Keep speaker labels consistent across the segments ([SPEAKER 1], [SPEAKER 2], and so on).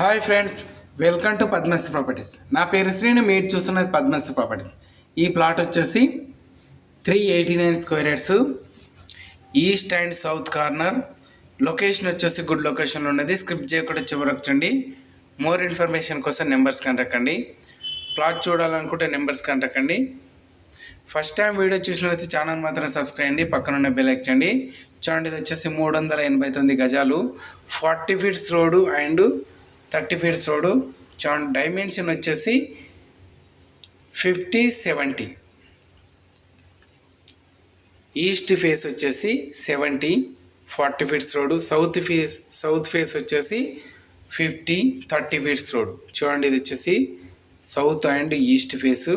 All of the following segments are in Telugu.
[SPEAKER 1] Hi friends, welcome to Padmashri properties. నా పేరు శ్రీను, మీరు చూస్తున్నది పద్మశ్రీ ప్రాపర్టీస్. ఈ ప్లాట్ వచ్చేసి 389 square yards, east and south corner. Location వచ్చేసి గుడ్ లొకేషన్లో ఉన్నది. స్క్రిప్ట్ చేయకుండా చివరకు చూడండి. మోర్ ఇన్ఫర్మేషన్ కోసం నెంబర్స్ కంటకండి. ప్లాట్ చూడాలనుకుంటే నెంబర్స్ కంటకండి. ఫస్ట్ టైం వీడియో చూసినట్లయితే ఛానల్ మాత్రం సబ్స్క్రైబ్ చేయండి, పక్కన ఉన్న బెల్ ఎక్కండి. చూడండి, ఇది వచ్చేసి 389 గజాలు, 40 feets road and 30 feets road. చూడండి, డైమెన్షన్ వచ్చేసి 50-70. ఈస్ట్ ఫేస్ వచ్చేసి 70, 40 ఫీట్స్ రోడ్డు. సౌత్ ఫేస్ వచ్చేసి 50, 30 ఫీట్స్ రోడ్డు. చూడండి, ఇది వచ్చేసి సౌత్ అండ్ ఈస్ట్ ఫేసు.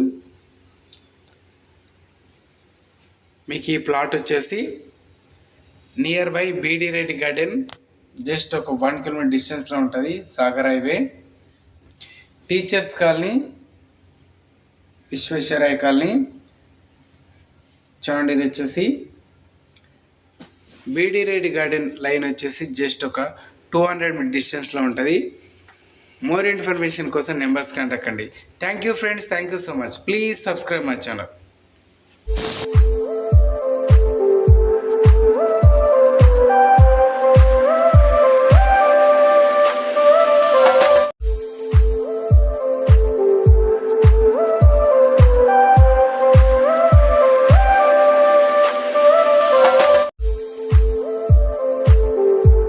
[SPEAKER 1] మీకు ఈ ప్లాట్ వచ్చేసి near by BD Reddy garden, just ఒక 1 కిలోమీటర్ డిస్టెన్స్లో ఉంటుంది. Sagar highway, teachers colony, Visvesvaraya colony. చూడండి, ఇది వచ్చేసి బీడీ రెడ్డి గార్డెన్ లైన్ వచ్చేసి జస్ట్ ఒక 200 మీటర్ డిస్టెన్స్లో ఉంటుంది. మోర్ ఇన్ఫర్మేషన్ కోసం నెంబర్స్ కాంటాక్ట్ కండి. Thank you friends, thank you so much. Please subscribe my channel.